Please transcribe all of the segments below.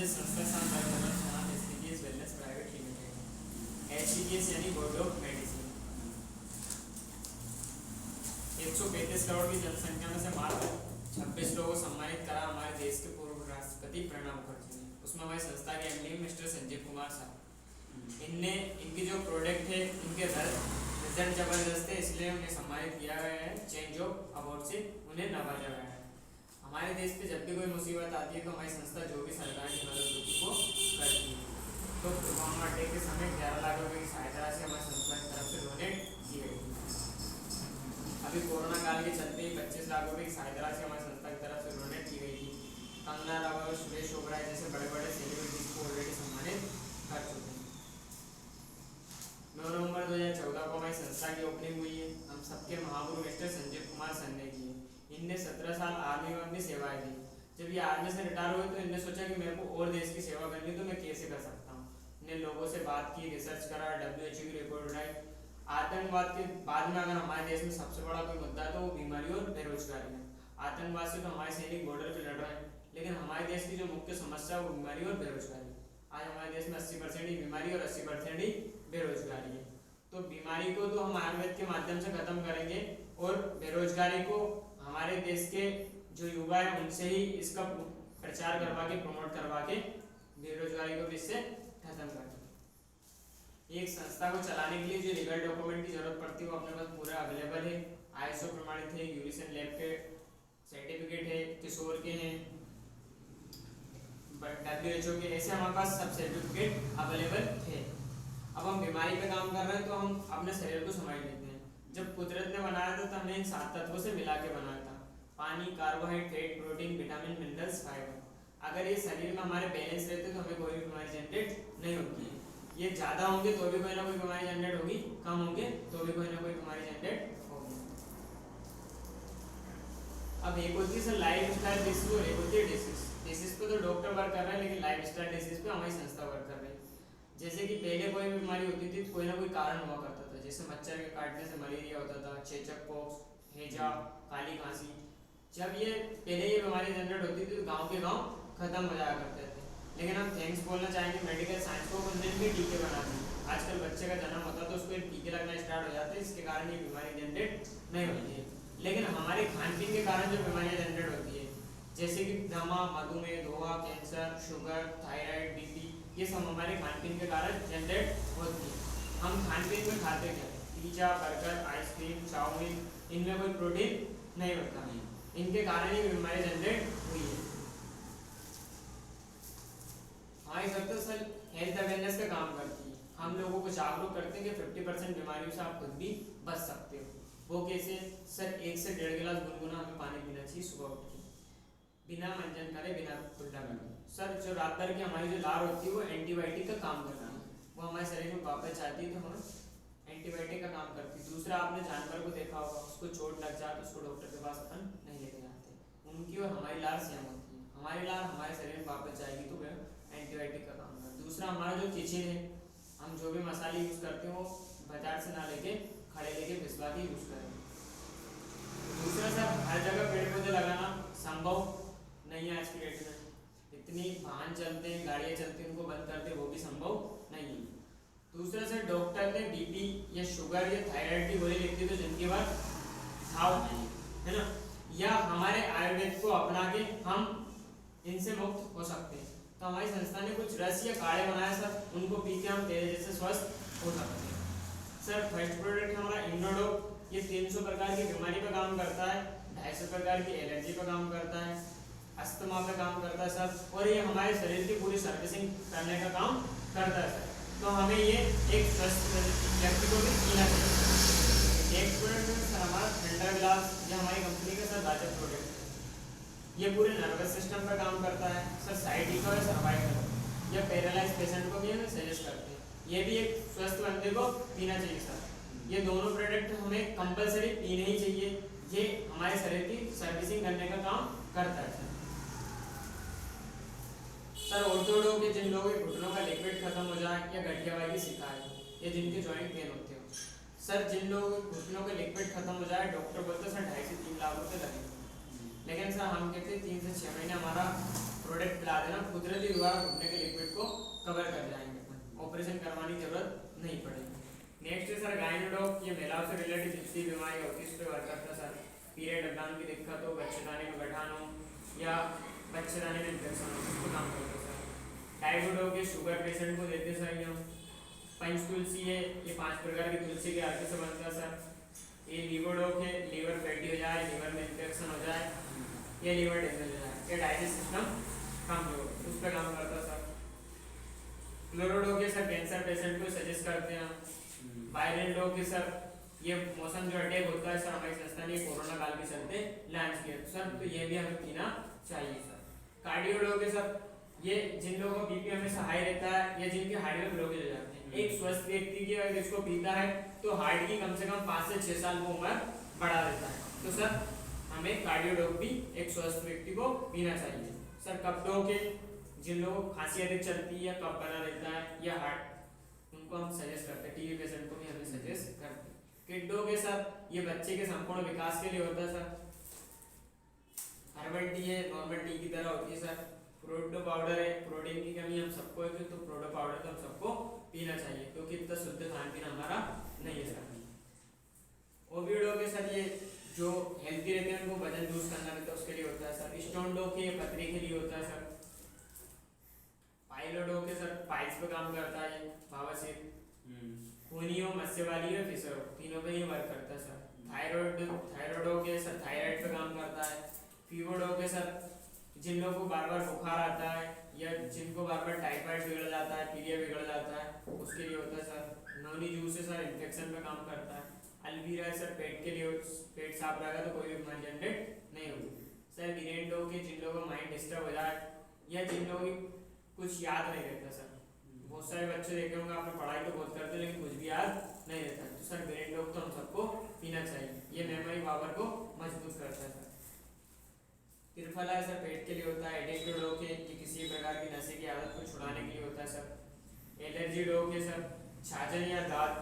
ये संस्था एचसीजीएस wellness private limited, एचसीजीएस यानी बोर्ड ऑफ मेडिसिन। 135 करोड़ की जनसंख्या में से मात्र 26 लोगों को सम्मानित करा हमारे देश के पूर्व राष्ट्रपति प्रणब मुखर्जी ने। उसमें हमारी संस्था के एमडी मिस्टर संजीव कुमार साहब, इनकी जो प्रोडक्ट है इनके रिजल्ट जबरदस्त है, इसलिए उन्हें सम्मानित किया गया है। चेंज ऑफ अवार्ड से उन्हें नवाजा गया है। हमारे देश पे जब भी कोई मुसीबत आती है तो हमारी संस्था जो भी सरकार की मदद होती है वो करती है। तो पुलवामा अटैक के समय 11 लाख रुपए की सहायता राशि हमारी संस्था की तरफ से डोनेट की गई थी। अभी कोरोना काल के चलते 25 लाख रुपए की सहायता राशि हमारी संस्था की तरफ से डोनेट की गई थी। कंगना रनावत, सुरेश ओबराय जैसे बड़े बड़े सेलिब्रिटीज को ऑलरेडी सम्मानित कर चुके हैं। 9 नवंबर 2014 को हमारी संस्था की ओपनिंग हुई है। हम सबके महागुरु मिस्टर संजीव कुमार सन ने की है। इनने 17 साल आर्मी में अपनी सेवाएं दी। जब ये आर्मी से रिटायर हुए तो इनने सोचा कि मेरे को और देश की सेवा करनी तो मैं कैसे कर सकता हूँ। इन्हें लोगों से बात की, रिसर्च करा, WHO की रिपोर्ट उठाई। आतंकवाद के बाद में अगर हमारे देश में सबसे बड़ा कोई मुद्दा है तो वो बीमारी और बेरोजगारी है। आतंकवाद से तो हमारे सैनिक बॉर्डर पे लड़ रहे हैं, लेकिन हमारे देश की जो मुख्य समस्या है वो बीमारी और बेरोजगारी। आज हमारे देश में 80% ही बीमारी और 80% ही बेरोजगारी है। तो बीमारी को तो हम आयुर्वेद के माध्यम से खत्म करेंगे और बेरोजगारी को हमारे देश के जो युवा है उनसे ही इसका प्रचार करवा के, प्रमोट करवा के बेरोजगारी को भी इससे खत्म करेंगे। एक संस्था को चलाने के लिए जो लीगल डॉक्यूमेंट की जरूरत पड़ती है वो अपने पास पूरा अवेलेबल है। ISO प्रमाणित है, यूनिसेफ लैब के सर्टिफिकेट है, किशोर के हैं, WHO के, ऐसे हमारे पास सब सर्टिफिकेट अवेलेबल है। अब हम बीमारी पे काम कर रहे हैं तो हम अपने शरीर को समझ लेते हैं। जब कुदरत ने बनाया था तो हमने इन 7 तत्वों से मिला के बनाया था: पानी, carbohydrate, protein, vitamin, minerals, fibre. अगर ये शरीर में हमारे बैलेंस रहते तो हमें कोई भी बीमारी जनरेट नहीं होती है। ये ज़्यादा होंगे तो भी कोई ना कोई बीमारी जनरेट होगी, कम होंगे तो भी कोई ना कोई बीमारी जनरेट होगी। अब एक होती है सर लाइफ स्टाइल डिसीज और एक होती है डिसीज। डिसीज पे तो डॉक्टर वर्क कर रहे हैं, लेकिन लाइफ स्टाइल डिसीज पे हमारी संस्था वर्क कर रही है। जैसे कि पहले कोई भी बीमारी होती थी तो कोई ना कोई कारण हुआ करता था। जैसे मच्छर के काटने से मलेरिया होता था, चेचक पॉक्स, हैजा, काली खांसी। जब ये पहले ये बीमारी जनरेट होती थी तो गांव के गांव खत्म हो जाया करते थे। लेकिन हम थैंक्स बोलना चाहेंगे मेडिकल साइंस को, उन दिन भी टीके बना दिए। आजकल बच्चे का जन्म होता है तो उसको टीके लगना स्टार्ट हो जाते हैं, इसके कारण ये बीमारी जनरेट नहीं होती है। लेकिन हमारे खान पीन के कारण जो बीमारियाँ जनरेट होती है, जैसे कि दमा, मधुमेह, धोखा, कैंसर, शुगर, थायराइड, BP, ये सब हमारे खान पीन के कारण जनरेट होती है। हम खान पीन में खाते क्या? पिज्जा, बर्गर, आइसक्रीम, चाउमीन, इनमें कोई प्रोटीन नहीं होता है। इनके कारण ही बीमारी जनरेट हुई है। हमारी संस्था सर हेल्थ अवेयरनेस का काम करती है। हम लोगों को जागरूक करते हैं कि 50% बीमारियों से आप खुद भी बच सकते हो। वो कैसे? सर 1 से 1.5 गिलास गुनगुना हमें पानी पीना चाहिए सुबह उठ के, बिना मंजन करे, बिना कुल्ला करे। सर जो रात भर की हमारी जो लार होती है वो एंटीबायोटिक का काम करती है, वो हमारे शरीर में वापस जाती है तो हम एंटीबायोटिक का काम करती है। दूसरा, आपने जानवर को देखा होगा, उसको चोट लग जाए तो उसको डॉक्टर के पास अपन नहीं लेके जाते, उनकी और हमारी लार सेम होती है। हमारी लार हमारे शरीर में वापस जाएगी तो वह एंटीबायोटिक का काम करती है। दूसरा, हमारा जो किचन है, हम जो भी मसाले यूज़ करते हैं वो बाजार से ना लेके खड़े लेके भिजवा के यूज़ करें। दूसरा सर, हर जगह पेड़ पौधे लगाना संभव नहीं है आज की डेट में। इतनी वाहन चलते हैं, गाड़ियाँ चलती हैं, उनको बंद करते वो भी संभव नहीं है। दूसरा सर, डॉक्टर ने BP या शुगर या थायराइड की गोली लिखती तो जिनके बाद घाव नहीं है ना, या हमारे आयुर्वेद को अपना के हम इनसे मुक्त हो सकते हैं। तो हमारी संस्था ने कुछ रस या काढ़े बनाए सर, उनको पी के हम तेरे जैसे स्वस्थ हो सकते हैं। सर फर्स्ट प्रोडक्ट हमारा इम्यूनोडॉक, ये 300 प्रकार की बीमारी पर काम करता है, 250 प्रकार की एलर्जी पर काम करता है, अस्थमा पे काम करता है सर, और ये हमारे शरीर की पूरी सर्विसिंग करने का काम करता है सर। तो हमें ये एक स्वस्थ व्यक्ति को भी पीना चाहिए। एक प्रोडक्ट है सर हमारा ठंडा गिलास, ये हमारी कंपनी का सर राजक प्रोडक्ट है। ये पूरे नर्वस सिस्टम पर काम करता है सर, साइटिका और सर्वाइकल या पैरालाइज पेशेंट को भी हमें सजेस्ट करते हैं। ये भी एक स्वस्थ बंदे को पीना चाहिए सर। ये दोनों प्रोडक्ट हमें कंपलसरी पीने ही चाहिए, ये हमारे शरीर की सर्विसिंग करने का काम करता है सर। सर ऑर्थोडो के जिन लोगों के घुटनों का लिक्विड खत्म हो जाए या गठियावाई की शिकायत हो या जिनके जॉइंट पेन होते हो, सर जिन लोगों के घुटनों का लिक्विड खत्म हो जाए, डॉक्टर बोलते हैं सर 2.5 से 3 लाख रुपए लगेंगे। लेकिन सर हम कहते हैं 3 से 6 महीने हमारा प्रोडक्ट पिला देना, कुदरती द्वारा घुटने के लिक्विड को कवर कर जाएंगे, ऑपरेशन करवाने की जरूरत नहीं पड़ेगी। नेक्स्ट है सर गायनोडॉग, ये महिलाओं से रिलेटेड जितनी बीमारी होती है इस पर वर्क करता है सर। पीरियड अवदान की दिक्कत हो, बच्चेदानी में गठान हो या बच्चेदानी में इन्फेक्शन हो, इसको काम करता है सर। टाइफाइड के शुगर पेशेंट को देते सर ये। पंच तुलसी है, ये 5 प्रकार की तुलसी के अर्क से बनता है सर। ये लीवरडॉग है, लीवर फैटी हो जाए, लीवर में इन्फेक्शन हो जाए या लीवर डैमेज हो जाए, ये डाइजेस्ट सिस्टम कमजोर, उस पर काम करता है सर। क्लोरोडॉग सर कैंसर पेशेंट को सजेस्ट करते हैं। वायरल सर ये मौसम जो अटैक होता है सर, हमारी संस्था ने कोरोना काल के चलते लॉन्च किया सर, तो ये भी हमें पीना चाहिए सर। कार्डियोडॉग सर, ये जिन लोगों का बीपी हमेशा हाई रहता है या जिनके हार्ट में ब्लॉकेज हो जाते हैं, एक स्वस्थ व्यक्ति की अगर इसको पीता है तो हार्ट की कम से कम 5 से 6 साल वो उम्र बढ़ा देता है। तो सर हमें कार्डियोडॉग भी एक स्वस्थ व्यक्ति को पीना चाहिए सर। कपडॉग के जिन लोगों को खांसी अधिक चलती है या कफ बना रहता है या हार्ट, उनको हम सजेस्ट करते हैं, टीबी पेशेंट को भी हमें सजेस्ट करते हैं। किडडॉग है सर, ये बच्चे के संपूर्ण विकास के लिए होता है सर। हर्बल टी है, नॉर्मल टी की तरह होती है सर। प्रोटो पाउडर है, प्रोटीन की कमी हम सबको है तो प्रोटो पाउडर तो हम सबको पीना चाहिए क्योंकि इतना शुद्ध खान पीना हमारा नहीं है सर। ओविडॉग है सर, ये जो हेल्थी रहते हैं उनको वजन लूज करना रहता है उसके लिए होता है सर। स्टोन डॉग के पथरी के लिए होता है सर। पाइलोडॉग के सर पाइल्स पे काम करता है, बवासीर, खूनियों, मत्स्य वाली और फिशर, तीनों पे ही वर्क करता है सर। थायराइडॉग के सर थायराइड पे काम करता है। फीवरडॉग के सर जिन लोगों को बार बार बुखार आता है या जिनको बार बार टाइफाइड बिगड़ जाता है, पीलिया बिगड़ जाता है, उसके लिए होता है सर। नोनी जूस है सर, इन्फेक्शन पे काम करता है। अलवीरा है सर, पेट के लिए, पेट साफ रहेगा तो कोई भी बीमारी जनरेट नहीं होगी सर। गिरेंडो के जिन लोगों का माइंड डिस्टर्ब हो जाए या जिन लोगों की कुछ याद नहीं रहता सर, बहुत सारे बच्चे देखे होंगे आपने, पढ़ाई तो बहुत करते लेकिन कुछ भी याद नहीं रहता, तो सर गिरेंडो तो हम सबको पीना चाहिए, ये मेमोरी पावर को मजबूत करता है सर। त्रिफला है सर, पेट के लिए होता है। एडिक्टेड डॉग के, ये किसी प्रकार की नशे की आदत को छुड़ाने के लिए होता है सर। एलर्जी डॉग के सर छाजन या दांत,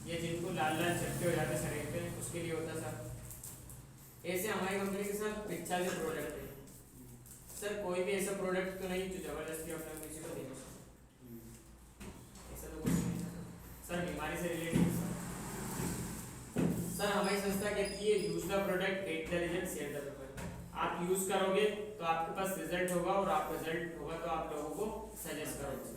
ये जिनको लाल लाल चट्टे हो जाते हैं शरीर पे, उसके लिए होता है सर। ऐसे हमारी कंपनी के सर 45 प्रोडक्ट है सर, कोई भी ऐसा प्रोडक्ट तो नहीं जो जबरदस्ती अपने किसी को देना, ऐसा तो कुछ नहीं सर। बीमारी से रिलेटेड सर हमारी संस्था कहती है use the product, take the result, share the paper. आप यूज करोगे तो आपके पास रिजल्ट होगा और आप रिजल्ट होगा तो आप लोगों को सजेस्ट करोगे।